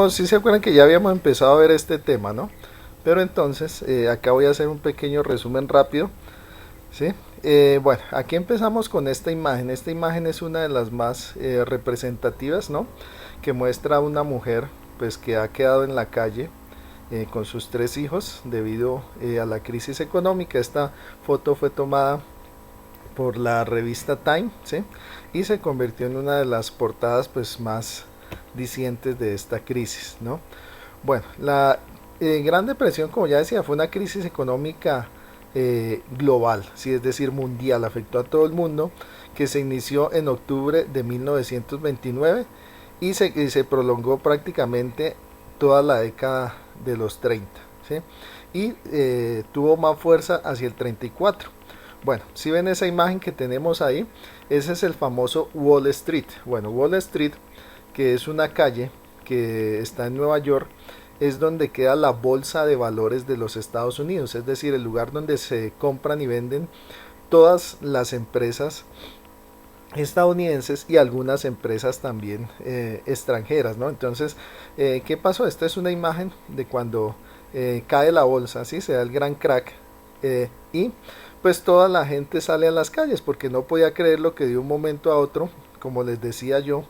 Si se acuerdan que ya habíamos empezado a ver este tema, ¿no? Pero entonces, acá voy a hacer un pequeño resumen rápido, ¿sí? Bueno, aquí empezamos con esta imagen. Esta imagen es una de las más representativas, ¿no? Que muestra a una mujer, pues, que ha quedado en la calle con sus tres hijos debido a la crisis económica. Esta foto fue tomada por la revista Time, ¿sí? Y se convirtió en una de las portadas, pues, más dicientes de esta crisis, ¿no? Bueno, la Gran Depresión, como ya decía, fue una crisis económica global, ¿sí? Es decir, mundial, afectó a todo el mundo, que se inició en octubre de 1929 y se prolongó prácticamente toda la década de los 30, ¿sí? Y tuvo más fuerza hacia el 34. Bueno, si ven esa imagen que tenemos ahí, ese es el famoso Wall Street. Bueno, Wall Street, que es una calle que está en Nueva York, es donde queda la bolsa de valores de los Estados Unidos, es decir, el lugar donde se compran y venden todas las empresas estadounidenses y algunas empresas también extranjeras, ¿no? Entonces, ¿qué pasó? Esta es una imagen de cuando cae la bolsa, ¿sí? Se da el gran crack y pues toda la gente sale a las calles porque no podía creer lo que de un momento a otro, como les decía yo,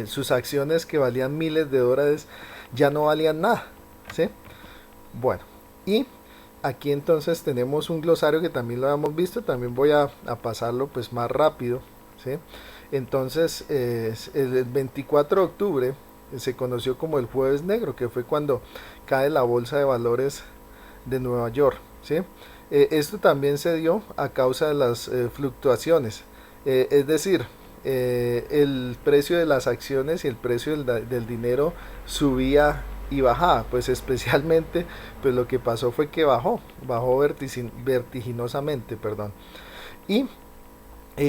sus acciones que valían miles de dólares ya no valían nada, ¿sí? Bueno, y aquí entonces tenemos un glosario que también lo hemos visto, también voy a pasarlo pues más rápido, ¿sí? Entonces, el 24 de octubre se conoció como el Jueves Negro, que fue cuando cae la bolsa de valores de Nueva York, ¿sí? Esto también se dio a causa de las fluctuaciones, es decir, el precio de las acciones y el precio del dinero subía y bajaba, pues especialmente pues lo que pasó fue que bajó vertiginosamente, perdón. Y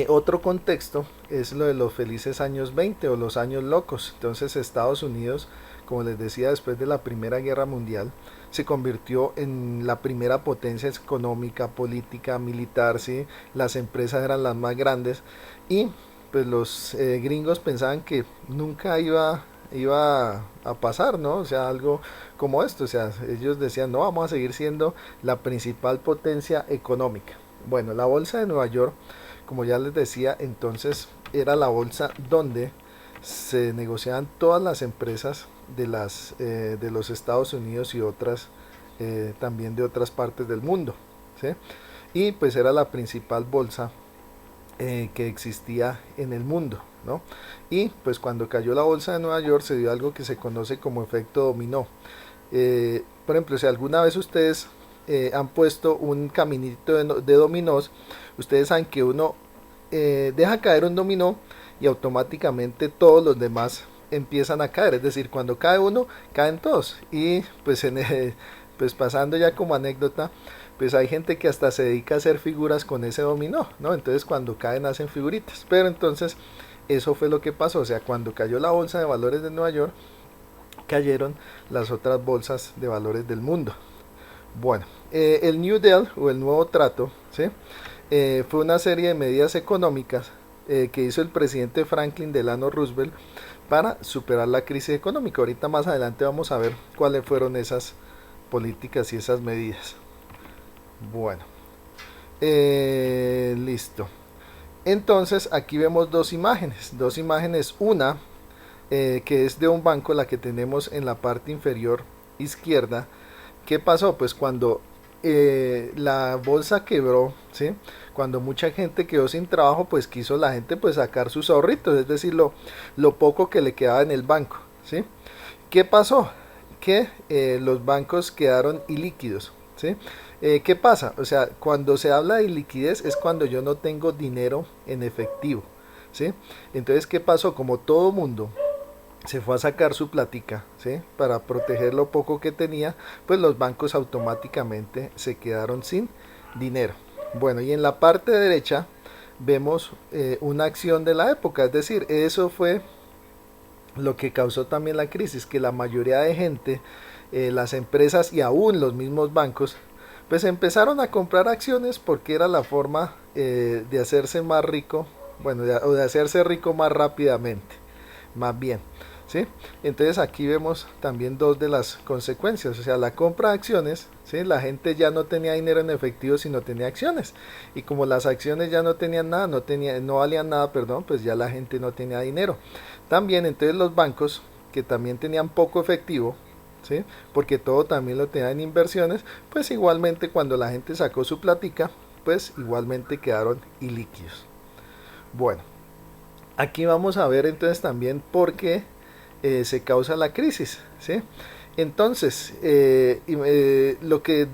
otro contexto es lo de los felices años 20 o los años locos. Entonces Estados Unidos, como les decía, después de la Primera Guerra Mundial, se convirtió en la primera potencia económica, política, militar, ¿sí? Las empresas eran las más grandes y pues los gringos pensaban que nunca iba a pasar, ¿no? O sea, algo como esto, o sea, ellos decían, no, vamos a seguir siendo la principal potencia económica. Bueno, la bolsa de Nueva York, como ya les decía, entonces era la bolsa donde se negociaban todas las empresas de los Estados Unidos y otras también de otras partes del mundo, ¿sí? Y pues era la principal bolsa que existía en el mundo, ¿no? Y pues cuando cayó la bolsa de Nueva York se dio algo que se conoce como efecto dominó. Por ejemplo, si alguna vez ustedes han puesto un caminito de dominós, ustedes saben que uno deja caer un dominó y automáticamente todos los demás empiezan a caer, es decir, cuando cae uno, caen todos. Y pues, pues pasando ya como anécdota, pues hay gente que hasta se dedica a hacer figuras con ese dominó, ¿no? Entonces cuando caen hacen figuritas. Pero entonces eso fue lo que pasó, o sea, cuando cayó la bolsa de valores de Nueva York, cayeron las otras bolsas de valores del mundo. Bueno, el New Deal o el nuevo trato, ¿sí? Fue una serie de medidas económicas que hizo el presidente Franklin Delano Roosevelt para superar la crisis económica. Ahorita más adelante vamos a ver cuáles fueron esas políticas y esas medidas. Bueno, listo. Entonces aquí vemos dos imágenes, una que es de un banco, la que tenemos en la parte inferior izquierda. ¿Qué pasó? Pues cuando la bolsa quebró, ¿sí? Cuando mucha gente quedó sin trabajo, pues quiso la gente pues sacar sus ahorritos, es decir, lo poco que le quedaba en el banco, ¿sí? ¿Qué pasó? Que los bancos quedaron ilíquidos, ¿sí? ¿Qué pasa? O sea, cuando se habla de liquidez es cuando yo no tengo dinero en efectivo, ¿sí? Entonces, ¿qué pasó? Como todo mundo se fue a sacar su platica, ¿sí? Para proteger lo poco que tenía, pues los bancos automáticamente se quedaron sin dinero. Bueno, y en la parte derecha vemos una acción de la época, es decir, eso fue lo que causó también la crisis, que la mayoría de gente, las empresas y aún los mismos bancos, pues empezaron a comprar acciones porque era la forma de hacerse más rico, bueno, o de hacerse rico más rápidamente, más bien. ¿sí? Entonces aquí vemos también dos de las consecuencias, o sea, la compra de acciones, ¿sí? La gente ya no tenía dinero en efectivo, sino tenía acciones, y como las acciones ya no tenían nada, no valían nada, perdón, pues ya la gente no tenía dinero. También entonces los bancos, que también tenían poco efectivo, ¿sí? Porque todo también lo tenían en inversiones, pues igualmente cuando la gente sacó su platica, pues igualmente quedaron ilíquidos. Bueno, aquí vamos a ver entonces también por qué se causa la crisis, ¿sí? Entonces, lo que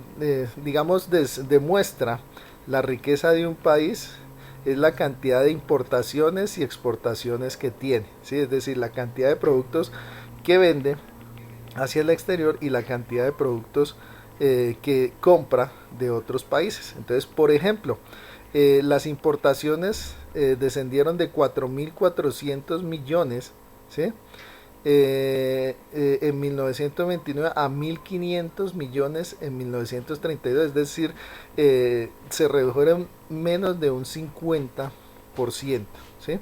digamos demuestra la riqueza de un país es la cantidad de importaciones y exportaciones que tiene, ¿sí? Es decir, la cantidad de productos que vende hacia el exterior y la cantidad de productos que compra de otros países. Entonces, por ejemplo, las importaciones descendieron de 4.400 millones, ¿sí? En 1929 a 1.500 millones en 1932, es decir, se redujeron menos de un 50%, ¿sí?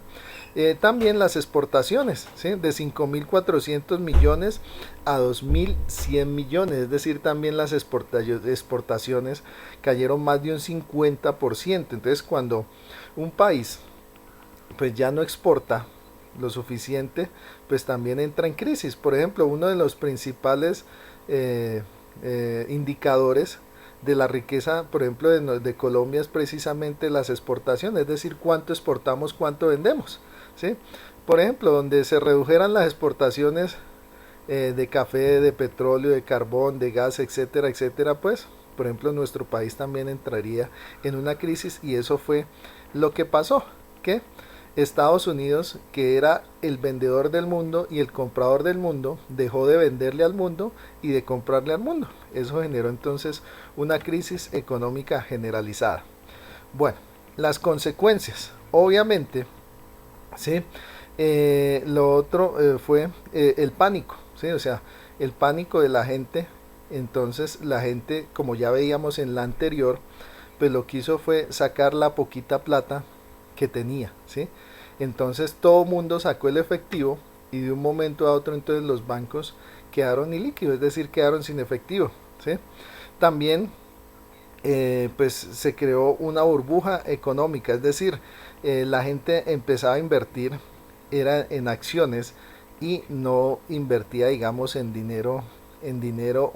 También las exportaciones, ¿sí? De 5.400 millones a 2.100 millones, es decir, también las exportaciones cayeron más de un 50%. Entonces, cuando un país pues ya no exporta lo suficiente, pues también entra en crisis. Por ejemplo, uno de los principales indicadores de la riqueza, por ejemplo, de Colombia es precisamente las exportaciones, es decir, cuánto exportamos, cuánto vendemos, ¿sí? Por ejemplo, donde se redujeran las exportaciones de café, de petróleo, de carbón, de gas, etcétera, etcétera, pues, por ejemplo, nuestro país también entraría en una crisis y eso fue lo que pasó, que Estados Unidos, que era el vendedor del mundo y el comprador del mundo, dejó de venderle al mundo y de comprarle al mundo. Eso generó entonces una crisis económica generalizada. Bueno, las consecuencias, obviamente, ¿sí? Lo otro fue el pánico, ¿sí? O sea, el pánico de la gente. Entonces la gente, como ya veíamos en la anterior, pues lo que hizo fue sacar la poquita plata que tenía, ¿sí? Entonces todo el mundo sacó el efectivo y de un momento a otro entonces los bancos quedaron ilíquidos, es decir, quedaron sin efectivo, ¿sí? También pues se creó una burbuja económica, es decir, la gente empezaba a invertir era en acciones y no invertía, digamos, en dinero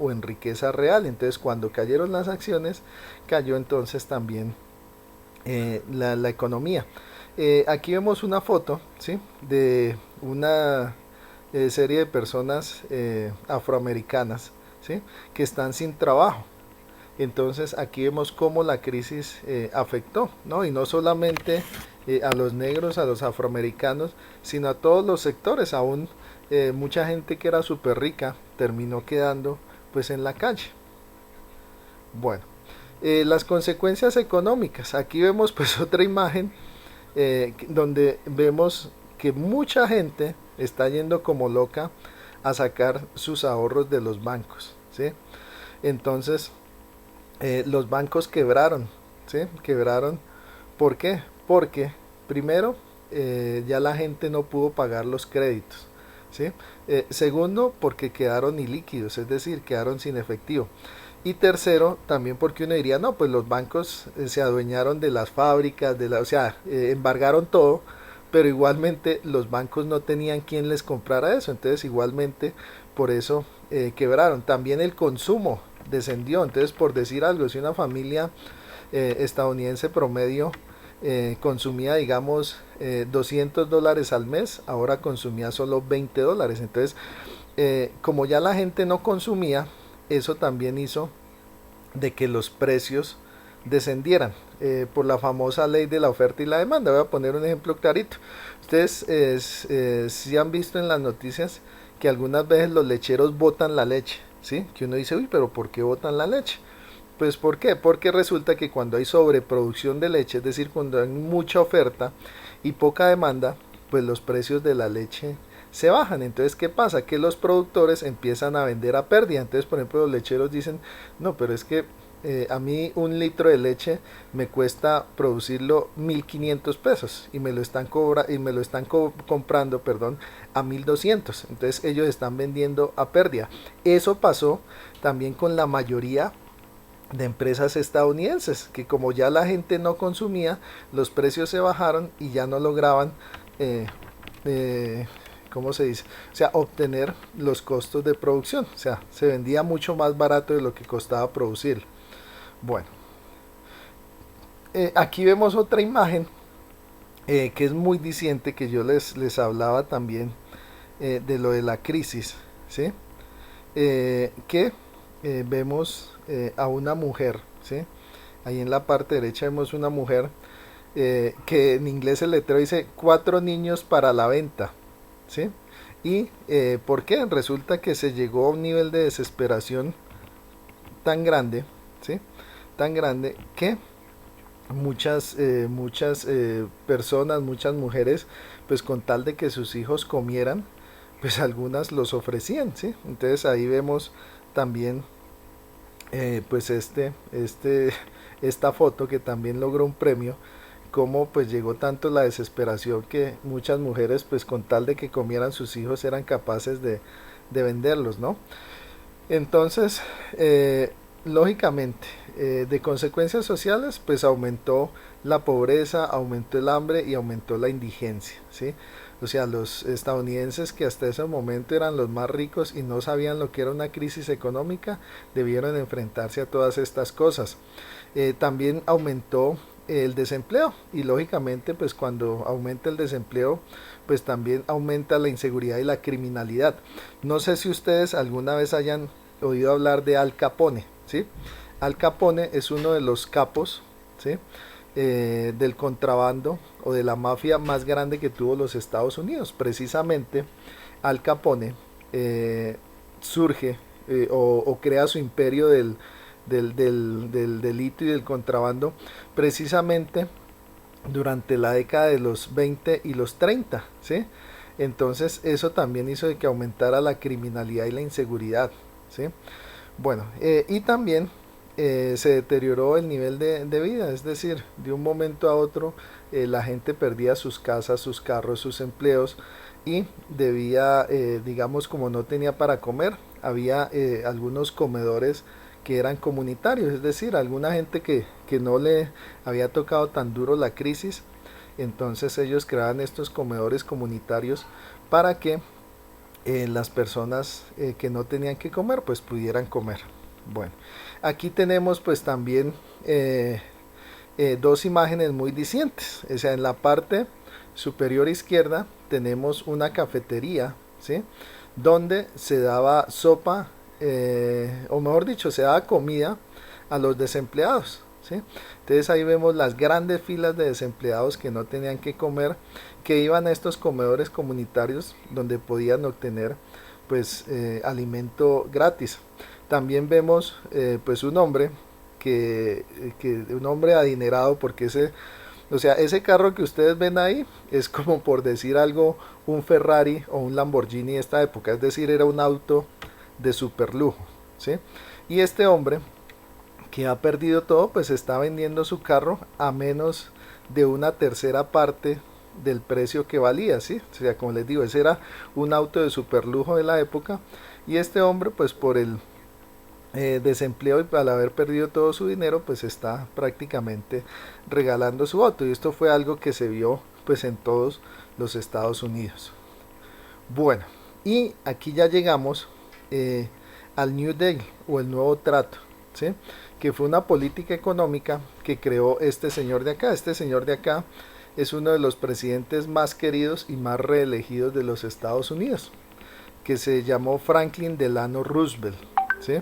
o en riqueza real. Entonces, cuando cayeron las acciones, cayó entonces también la economía. Aquí vemos una foto, ¿sí? De una serie de personas afroamericanas, ¿sí? Que están sin trabajo. Entonces aquí vemos cómo la crisis afectó, ¿no? Y no solamente a los negros, a los afroamericanos, sino a todos los sectores. Aún mucha gente que era súper rica terminó quedando pues en la calle. Bueno, las consecuencias económicas. Aquí vemos pues otra imagen donde vemos que mucha gente está yendo como loca a sacar sus ahorros de los bancos, ¿sí? Entonces los bancos quebraron, ¿sí? Quebraron. ¿Por qué? Porque primero ya la gente no pudo pagar los créditos, ¿sí? Segundo, porque quedaron ilíquidos, es decir, quedaron sin efectivo. Y tercero, también porque uno diría, no, pues los bancos se adueñaron de las fábricas, o sea, embargaron todo, pero igualmente los bancos no tenían quien les comprara eso, entonces igualmente por eso quebraron. También el consumo descendió, entonces por decir algo, si una familia estadounidense promedio consumía digamos $200 al mes, ahora consumía solo $20, entonces como ya la gente no consumía, eso también hizo de que los precios descendieran por la famosa ley de la oferta y la demanda. Voy a poner un ejemplo clarito. Ustedes si han visto en las noticias que algunas veces los lecheros botan la leche, ¿sí? Que uno dice, uy, pero ¿por qué botan la leche? Pues ¿por qué? Porque resulta que cuando hay sobreproducción de leche, es decir, cuando hay mucha oferta y poca demanda, pues los precios de la leche se bajan. Entonces, ¿qué pasa? Que los productores empiezan a vender a pérdida. Entonces, por ejemplo, los lecheros dicen, no, pero es que a mí un litro de leche me cuesta producirlo 1.500 pesos y me lo están comprando, perdón, a 1.200. Entonces ellos están vendiendo a pérdida. Eso pasó también con la mayoría de empresas estadounidenses, que como ya la gente no consumía, los precios se bajaron y ya no lograban, eh, eh, ¿cómo se dice? O sea, obtener los costos de producción. O sea, se vendía mucho más barato de lo que costaba producir. Bueno, aquí vemos otra imagen que es muy diciente, que yo les hablaba también de lo de la crisis, ¿sí? Que vemos a una mujer, ¿sí? Ahí en la parte derecha vemos una mujer que en inglés el letrero dice 4 niños para la venta, ¿sí? Y ¿por qué? Resulta que se llegó a un nivel de desesperación tan grande, ¿sí? Tan grande que muchas personas, muchas mujeres, pues con tal de que sus hijos comieran, pues algunas los ofrecían, ¿sí? Entonces ahí vemos también pues esta foto que también logró un premio, como pues llegó tanto la desesperación que muchas mujeres pues con tal de que comieran sus hijos eran capaces de venderlos, ¿no? Entonces, lógicamente, de consecuencias sociales, pues aumentó la pobreza, aumentó el hambre y aumentó la indigencia, ¿sí? O sea, los estadounidenses que hasta ese momento eran los más ricos y no sabían lo que era una crisis económica, debieron enfrentarse a todas estas cosas. También aumentó el desempleo y lógicamente pues cuando aumenta el desempleo pues también aumenta la inseguridad y la criminalidad. No sé si ustedes alguna vez hayan oído hablar de Al Capone, ¿sí? Al Capone es uno de los capos, ¿sí? Del contrabando o de la mafia más grande que tuvo los Estados Unidos. Precisamente Al Capone surge o crea su imperio del delito y del contrabando precisamente durante la década de los 20 y los 30, ¿sí? Entonces eso también hizo de que aumentara la criminalidad y la inseguridad, ¿sí? Bueno, y también se deterioró el nivel de vida, es decir, de un momento a otro la gente perdía sus casas, sus carros, sus empleos y debía, digamos, como no tenía para comer, había algunos comedores que eran comunitarios, es decir, alguna gente que no le había tocado tan duro la crisis, entonces ellos creaban estos comedores comunitarios para que las personas que no tenían que comer pues pudieran comer. Bueno, aquí tenemos pues también dos imágenes muy distintas. O sea, en la parte superior izquierda tenemos una cafetería, ¿sí? Donde se daba sopa, o mejor dicho, se daba comida a los desempleados, ¿sí? Entonces ahí vemos las grandes filas de desempleados que no tenían que comer, que iban a estos comedores comunitarios donde podían obtener pues alimento gratis. También vemos pues un hombre un hombre adinerado, porque o sea, ese carro que ustedes ven ahí es como por decir algo, un Ferrari o un Lamborghini de esta época, es decir, era un auto de super lujo, ¿sí? Y este hombre que ha perdido todo, pues está vendiendo su carro a menos de una tercera parte del precio que valía, ¿sí? O sea, como les digo, ese era un auto de super lujo de la época y este hombre, pues por el desempleo y al haber perdido todo su dinero pues está prácticamente regalando su auto y esto fue algo que se vio pues en todos los Estados Unidos. Bueno, y aquí ya llegamos al New Deal o el nuevo trato, ¿sí? Que fue una política económica que creó este señor de acá. Este señor de acá es uno de los presidentes más queridos y más reelegidos de los Estados Unidos, que se llamó Franklin Delano Roosevelt, ¿sí?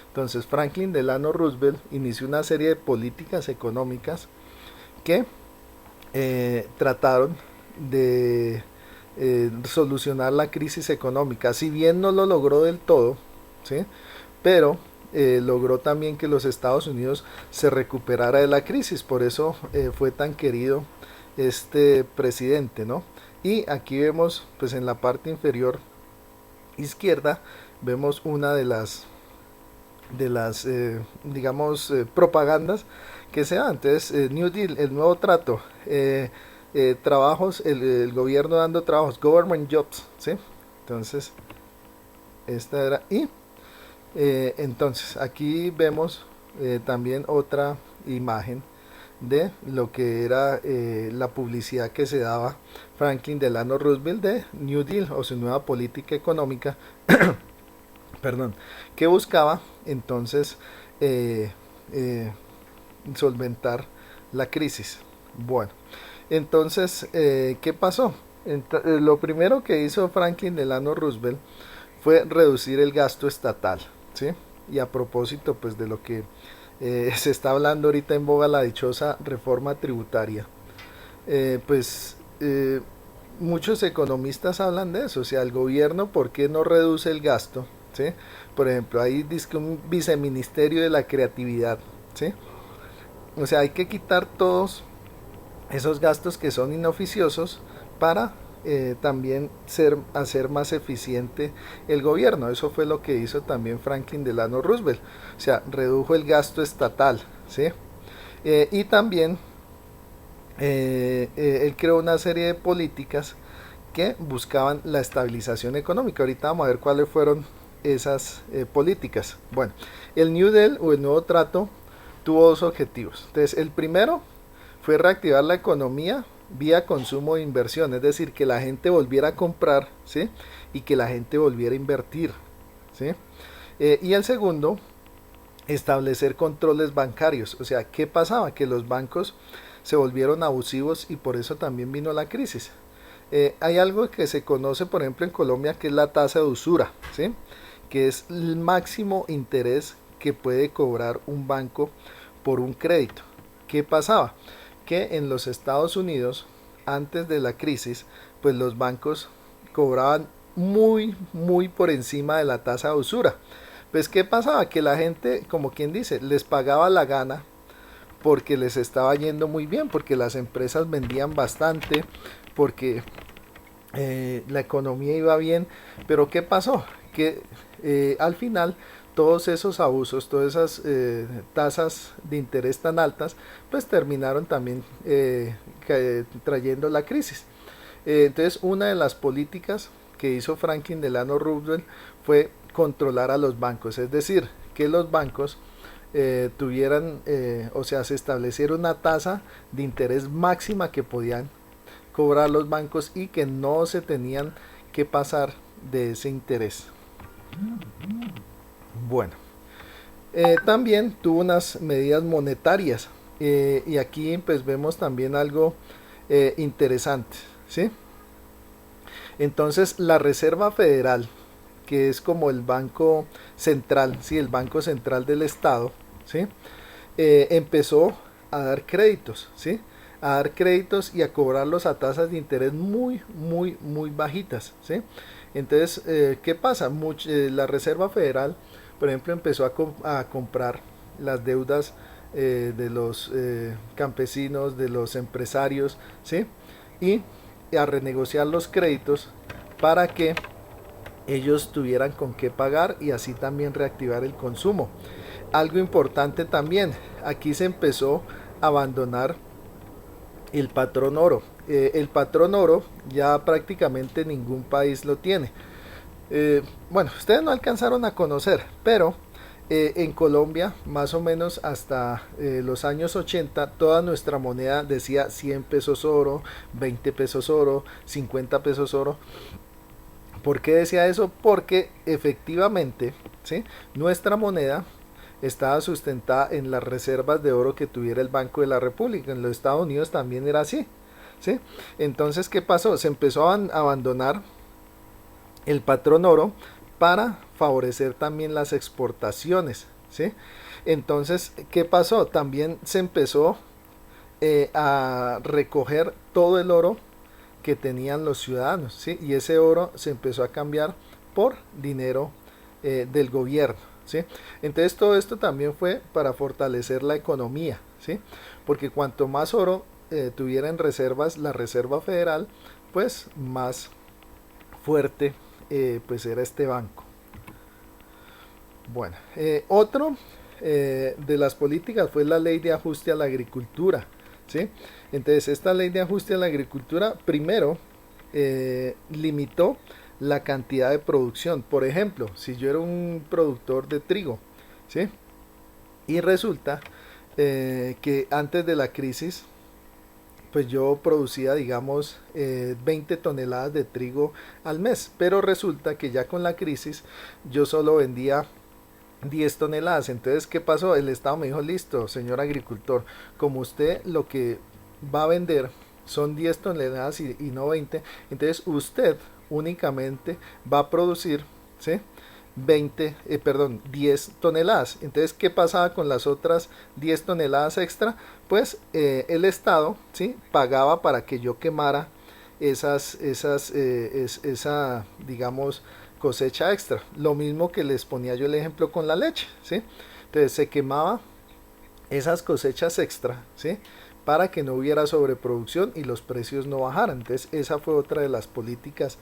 Entonces Franklin Delano Roosevelt inició una serie de políticas económicas que trataron de solucionar la crisis económica. Si bien no lo logró del todo, ¿sí? Pero logró también que los Estados Unidos se recuperara de la crisis. Por eso fue tan querido este presidente, ¿no? Y aquí vemos, pues en la parte inferior izquierda, vemos una digamos, propagandas que se dan. Entonces, New Deal, el nuevo trato, trabajos, el gobierno dando trabajos, government jobs, ¿sí? Entonces, esta era, y entonces aquí vemos también otra imagen de lo que era la publicidad que se daba Franklin Delano Roosevelt de New Deal o su nueva política económica, perdón, que buscaba entonces eh, eh, solventar la crisis. Bueno, entonces, ¿qué pasó? Lo primero que hizo Franklin Delano Roosevelt fue reducir el gasto estatal, ¿sí? Y a propósito, pues, de lo que se está hablando ahorita en boga, la dichosa reforma tributaria, pues, muchos economistas hablan de eso, o sea, el gobierno, ¿por qué no reduce el gasto? ¿Sí? Por ejemplo, hay un viceministerio de la creatividad, ¿sí? O sea, hay que quitar todos esos gastos que son inoficiosos para también hacer más eficiente el gobierno. Eso fue lo que hizo también Franklin Delano Roosevelt. O sea, redujo el gasto estatal, ¿sí? Y también él creó una serie de políticas que buscaban la estabilización económica. Ahorita vamos a ver cuáles fueron esas políticas. Bueno, el New Deal o el nuevo trato tuvo dos objetivos. Entonces, el primero fue reactivar la economía vía consumo e inversión, es decir, que la gente volviera a comprar, ¿sí? Y que la gente volviera a invertir, ¿sí? Y el segundo, establecer controles bancarios. O sea, ¿qué pasaba? Que los bancos se volvieron abusivos y por eso también vino la crisis. Hay algo que se conoce, por ejemplo, en Colombia, que es la tasa de usura, ¿sí? Que es el máximo interés que puede cobrar un banco por un crédito. ¿Qué pasaba? Que en los Estados Unidos, antes de la crisis, pues los bancos cobraban muy por encima de la tasa de usura. Pues ¿qué pasaba? Que la gente, como quien dice, les pagaba la gana porque les estaba yendo muy bien, porque las empresas vendían bastante, porque la economía iba bien. Pero ¿qué pasó? Que al final todos esos abusos, todas esas tasas de interés tan altas, pues terminaron también trayendo la crisis. Entonces, una de las políticas que hizo Franklin Delano Roosevelt fue controlar a los bancos, es decir, que los bancos tuvieran, o sea, se estableciera una tasa de interés máxima que podían cobrar los bancos y que no se tenían que pasar de ese interés. Bueno, también tuvo unas medidas monetarias y aquí pues vemos también algo interesante, ¿sí? Entonces la Reserva Federal, que es como el banco central, ¿sí? El banco central del Estado, ¿sí? Empezó a dar créditos, ¿sí? A dar créditos y a cobrarlos a tasas de interés muy bajitas, ¿sí? Entonces, ¿qué pasa? La Reserva Federal, por ejemplo, empezó a comprar las deudas de los campesinos, de los empresarios, ¿sí? Y a renegociar los créditos para que ellos tuvieran con qué pagar y así también reactivar el consumo. Algo importante también, aquí se empezó a abandonar el patrón oro. El patrón oro ya prácticamente ningún país lo tiene. Bueno, ustedes no alcanzaron a conocer, pero en Colombia, más o menos hasta los años 80, toda nuestra moneda decía 100 pesos oro, 20 pesos oro, 50 pesos oro. ¿Por qué decía eso? Porque efectivamente, ¿sí? Nuestra moneda estaba sustentada en las reservas de oro que tuviera el Banco de la República. En los Estados Unidos también era así, ¿sí? Entonces, ¿qué pasó? Se empezó a abandonar el patrón oro para favorecer también las exportaciones, ¿sí? Entonces, ¿qué pasó? También se empezó a recoger todo el oro que tenían los ciudadanos, ¿sí? Y ese oro se empezó a cambiar por dinero del gobierno, ¿sí? Entonces todo esto también fue para fortalecer la economía, ¿sí? Porque cuanto más oro tuviera en reservas la Reserva Federal, pues más fuerte pues era este banco. Bueno, otro de las políticas fue la ley de ajuste a la agricultura, ¿sí? Entonces, esta ley de ajuste a la agricultura, primero, limitó la cantidad de producción. Por ejemplo, si yo era un productor de trigo, ¿sí? Y resulta que antes de la crisis, pues yo producía, digamos, 20 toneladas de trigo al mes, pero resulta que ya con la crisis yo solo vendía 10 toneladas. Entonces, ¿qué pasó? El Estado me dijo, listo, señor agricultor, como usted lo que va a vender son 10 toneladas y no 20, entonces usted únicamente va a producir, ¿sí? 10 toneladas. Entonces, ¿qué pasaba con las otras 10 toneladas extra? Pues el Estado, ¿sí? Pagaba para que yo quemara esa, digamos, cosecha extra. Lo mismo que les ponía yo el ejemplo con la leche, ¿sí? Entonces se quemaba esas cosechas extra, ¿sí? Para que no hubiera sobreproducción y los precios no bajaran. Entonces esa fue otra de las políticas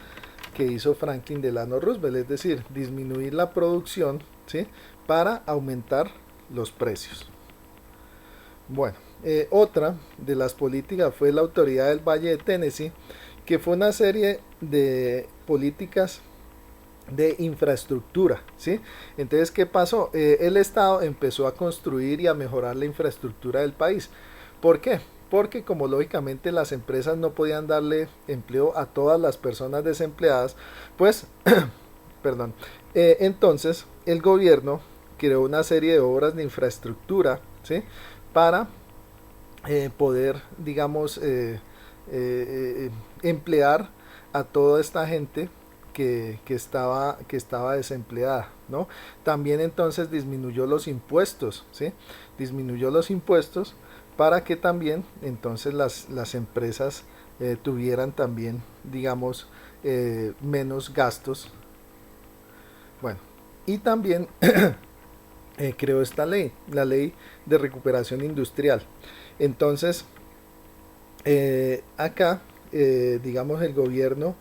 que hizo Franklin Delano Roosevelt, es decir, disminuir la producción, ¿sí? Para aumentar los precios. Bueno, otra de las políticas fue la Autoridad del Valle de Tennessee, que fue una serie de políticas de infraestructura, ¿sí? Entonces, ¿qué pasó? El Estado empezó a construir y a mejorar la infraestructura del país. ¿Por qué? Porque como lógicamente las empresas no podían darle empleo a todas las personas desempleadas, pues, perdón, entonces el gobierno creó una serie de obras de infraestructura, ¿sí? Para poder, digamos, emplear a toda esta gente que estaba desempleada, ¿no? También entonces disminuyó los impuestos, ¿sí? Disminuyó los impuestos para que también entonces las empresas tuvieran también, digamos, menos gastos. Bueno, y también creó esta ley, la ley de recuperación industrial. Entonces, acá, digamos, el gobierno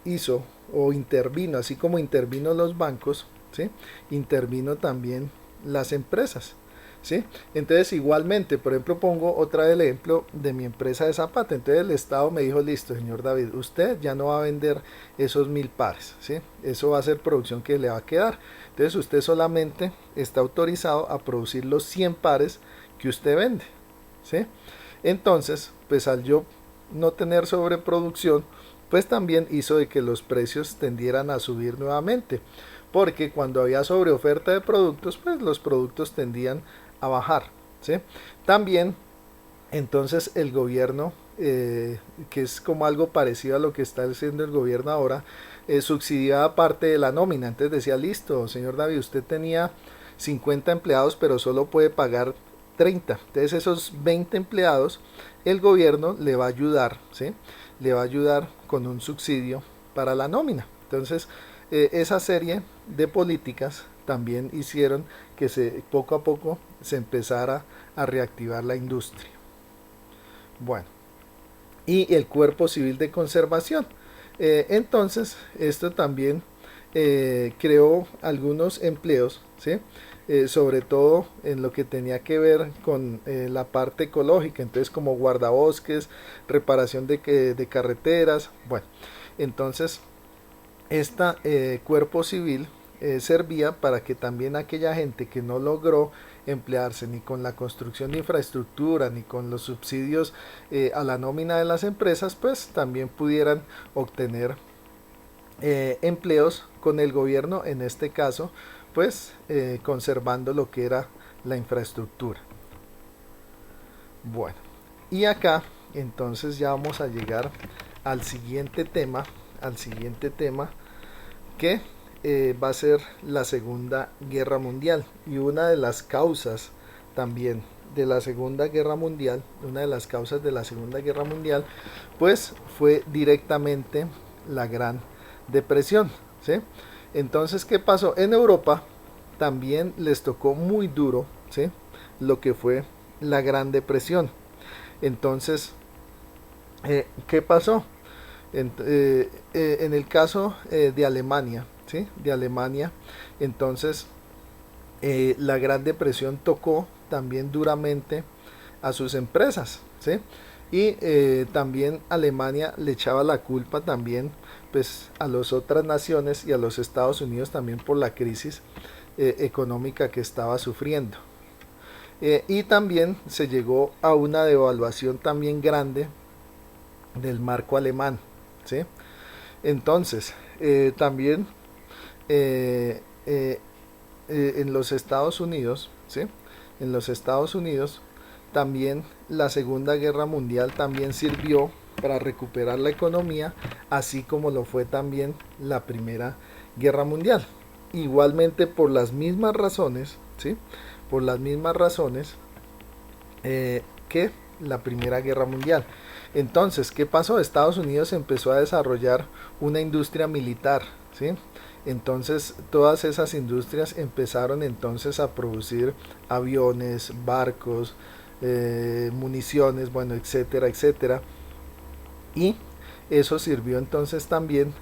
hizo o intervino, así como intervino los bancos, ¿sí? Intervino también las empresas, ¿sí? Entonces igualmente, por ejemplo, pongo otra vez el ejemplo de mi empresa de zapatos. Entonces el Estado me dijo, listo, señor David, usted ya no va a vender esos 1000 pares, ¿sí? Eso va a ser producción que le va a quedar. Entonces usted solamente está autorizado a producir los 100 pares que usted vende, ¿sí? Entonces, pues al yo no tener sobreproducción, pues también hizo de que los precios tendieran a subir nuevamente, porque cuando había sobreoferta de productos, pues los productos tendían a bajar, ¿sí? También, entonces el gobierno, que es como algo parecido a lo que está haciendo el gobierno ahora, subsidiaba parte de la nómina. Entonces decía, listo, señor David, usted tenía 50 empleados, pero solo puede pagar 30. Entonces esos 20 empleados, el gobierno le va a ayudar, ¿sí? Le va a ayudar con un subsidio para la nómina. Entonces, esa serie de políticas también hicieron que poco a poco se empezara a reactivar la industria. Bueno, y el Cuerpo Civil de Conservación. Entonces, esto también creó algunos empleos, ¿sí? Sobre todo en lo que tenía que ver con la parte ecológica, entonces como guardabosques, reparación de carreteras. Bueno, entonces este cuerpo civil servía para que también aquella gente que no logró emplearse ni con la construcción de infraestructura ni con los subsidios a la nómina de las empresas, pues también pudieran obtener empleos con el gobierno, en este caso pues conservando lo que era la infraestructura. Bueno, y acá entonces ya vamos a llegar al siguiente tema que va a ser la Segunda Guerra Mundial. Y una de las causas también de la Segunda Guerra Mundial, pues fue directamente la Gran Depresión, ¿sí? Entonces, ¿qué pasó? En Europa también les tocó muy duro, ¿sí? Lo que fue la Gran Depresión. Entonces, ¿qué pasó? En el caso de Alemania, ¿sí? De Alemania, entonces la Gran Depresión tocó también duramente a sus empresas, ¿sí? Y también Alemania le echaba la culpa también pues a las otras naciones y a los Estados Unidos también por la crisis económica que estaba sufriendo. Y también se llegó a una devaluación también grande del marco alemán, ¿sí? Entonces, también eh, eh, en los Estados Unidos, ¿sí? En los Estados Unidos también la Segunda Guerra Mundial también sirvió para recuperar la economía, así como lo fue también la Primera Guerra Mundial. Igualmente por las mismas razones, ¿sí? Por las mismas razones que la Primera Guerra Mundial. Entonces, ¿qué pasó? Estados Unidos empezó a desarrollar una industria militar, ¿sí? Entonces, todas esas industrias empezaron entonces a producir aviones, barcos, municiones, bueno, etcétera, etcétera. Y eso sirvió entonces también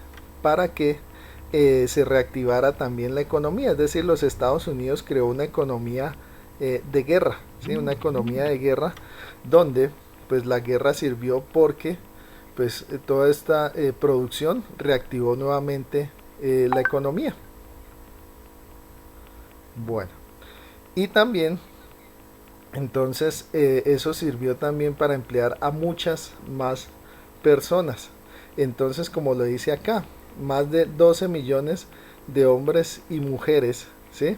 para que se reactivara también la economía, es decir, los Estados Unidos creó una economía de guerra, ¿sí? Una economía de guerra donde pues la guerra sirvió porque pues toda esta producción reactivó nuevamente la economía. Bueno, y también entonces eso sirvió también para emplear a muchas más personas. Entonces, como lo dice acá, más de 12 millones de hombres y mujeres, ¿sí?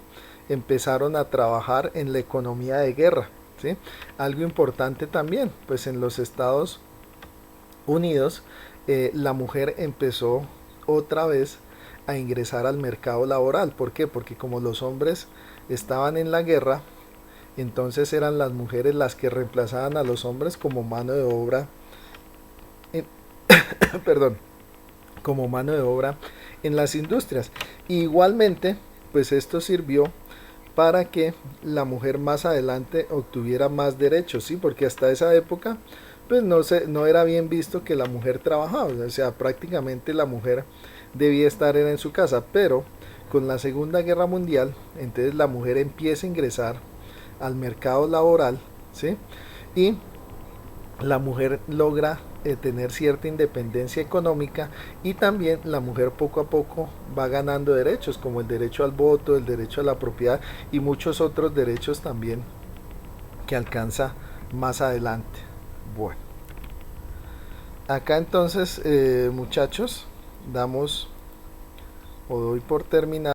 Empezaron a trabajar en la economía de guerra, ¿sí? Algo importante también, pues en los Estados Unidos la mujer empezó otra vez a ingresar al mercado laboral. ¿Por qué? Porque como los hombres estaban en la guerra, entonces eran las mujeres las que reemplazaban a los hombres como mano de obra, en, perdón, como mano de obra en las industrias. Igualmente, pues esto sirvió para que la mujer más adelante obtuviera más derechos, ¿sí? Porque hasta esa época pues no era bien visto que la mujer trabajaba, o sea, prácticamente la mujer debía estar en su casa, pero con la Segunda Guerra Mundial, entonces la mujer empieza a ingresar al mercado laboral, ¿sí? Y la mujer logra tener cierta independencia económica y también la mujer poco a poco va ganando derechos como el derecho al voto, el derecho a la propiedad y muchos otros derechos también que alcanza más adelante. Bueno, acá entonces muchachos damos o doy por terminado